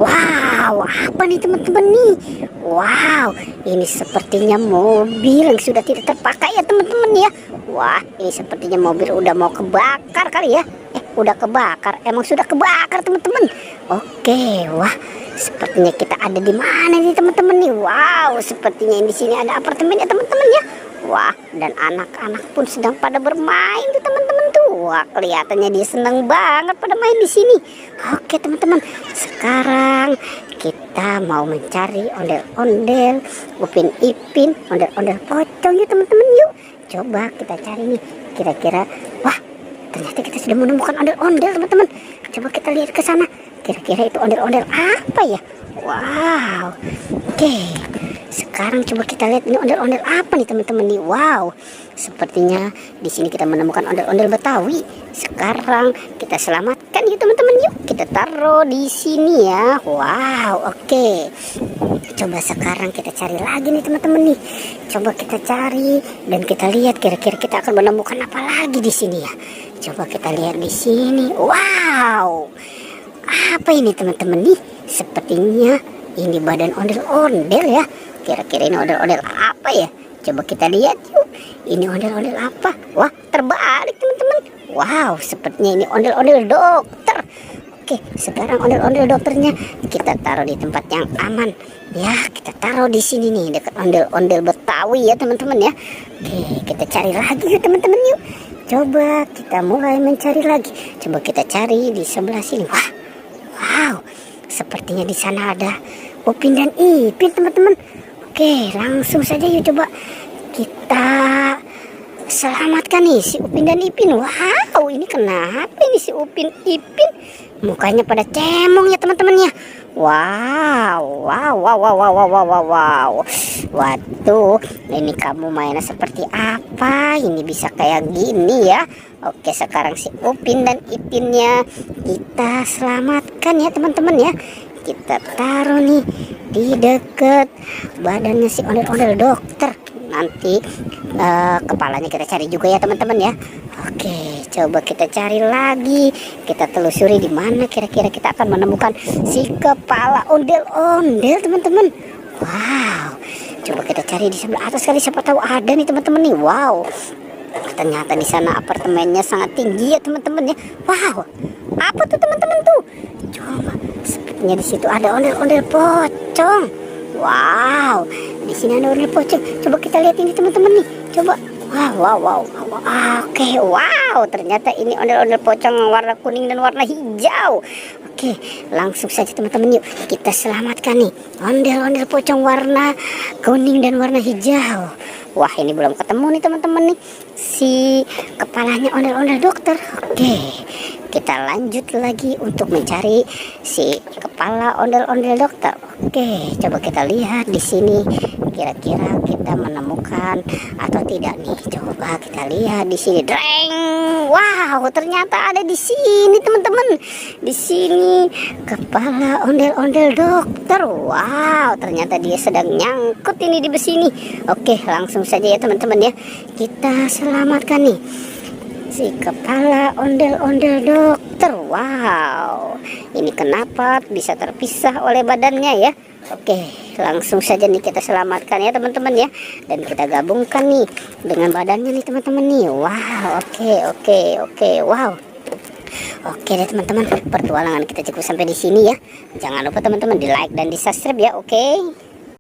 Wow, apa nih teman-teman nih? Wow, ini sepertinya mobil yang sudah tidak terpakai ya teman-teman ya. Wah, ini sepertinya mobil udah mau kebakar kali ya. Udah kebakar, emang sudah kebakar teman-teman. Oke, wah, sepertinya kita ada di mana nih teman-teman nih? Wow, sepertinya di sini ada apartemen ya teman-teman ya. Wah, dan anak-anak pun sedang pada bermain tuh teman-teman tuh. Wah, kelihatannya dia senang banget pada main di sini. Oke teman-teman, sekarang kita mau mencari ondel-ondel, Upin Ipin, ondel-ondel pocong ya teman-teman. Yuk, coba kita cari nih. Kira-kira, wah, ternyata kita sudah menemukan ondel-ondel teman-teman. Coba kita lihat ke sana. Kira-kira itu ondel-ondel apa ya? Wow, oke. Sekarang coba kita lihat ini ondel-ondel apa nih teman-teman nih. Wow, sepertinya di sini kita menemukan ondel-ondel Betawi. Sekarang kita selamatkan yuk teman-teman, yuk kita taruh di sini ya. Wow, oke. Coba sekarang kita cari lagi nih teman-teman nih. Coba kita cari dan kita lihat kira-kira kita akan menemukan apa lagi di sini ya. Coba kita lihat di sini. Wow, apa ini teman-teman nih? Sepertinya ini badan ondel-ondel ya. Kira-kira ini ondel-ondel apa ya? Coba kita lihat yuk. Ini ondel-ondel apa? Wah, terbalik teman-teman. Wow, sepertinya ini ondel-ondel dokter. Oke, sekarang ondel-ondel dokternya kita taruh di tempat yang aman. Ya, kita taruh di sini nih dekat ondel-ondel Betawi ya teman-teman ya. Oke, kita cari lagi yuk teman-teman yuk. Coba kita mulai mencari lagi. Coba kita cari di sebelah sini. Wah, wow, sepertinya di sana ada Upin dan Ipin teman-teman. Oke, langsung saja yuk coba kita selamatkan nih si Upin dan Ipin. Wow, ini kenapa ini si Upin Ipin mukanya pada cemong ya teman-teman ya. Wow, wow, wow, wow, wow, wow, wow, wow, wow. Waduh, ini kamu mainnya seperti apa? Ini bisa kayak gini ya. Oke, sekarang si Upin dan Ipinnya kita selamatkan ya teman-teman ya. Kita taruh nih di dekat badannya si ondel-ondel dokter. Nanti kepalanya kita cari juga ya teman-teman ya. Oke, coba kita cari lagi. Kita telusuri di mana kira-kira kita akan menemukan si kepala ondel-ondel teman-teman. Wow, coba kita cari di sebelah atas kali, siapa tahu ada nih teman-teman nih. Wow, ternyata di sana apartemennya sangat tinggi ya teman-teman ya. Wow, apa tuh teman-teman tuh? Coba, sepertinya di situ ada ondel-ondel pocong. Wow, di sini ada ondel pocong. Coba kita lihat ini teman-teman nih. Coba. Wow, wow, wow, wow. Oke, wow. Ternyata ini ondel-ondel pocong warna kuning dan warna hijau. Oke, langsung saja teman-teman yuk kita selamatkan nih ondel-ondel pocong warna kuning dan warna hijau. Wah, ini belum ketemu nih teman-teman nih si kepalanya ondel-ondel dokter. Oke, kita lanjut lagi untuk mencari si kepala ondel-ondel dokter. Oke, coba kita lihat di sini kira-kira kita menemukan atau tidak nih. Coba kita lihat di sini. Dreng. Wow, ternyata ada di sini teman-teman. Di sini kepala ondel-ondel dokter. Wow, ternyata dia sedang nyangkut ini di besi ini. Oke, langsung saja ya teman-teman ya. Kita selamatkan nih si kepala ondel-ondel dokter. Wow, ini kenapa bisa terpisah oleh badannya ya. Oke, langsung saja nih kita selamatkan ya teman-teman ya. Dan kita gabungkan nih dengan badannya nih teman-teman nih. Wow, oke, wow. Oke deh teman-teman, pertualangan kita cukup sampai di sini ya. Jangan lupa teman-teman di like dan di subscribe ya, oke.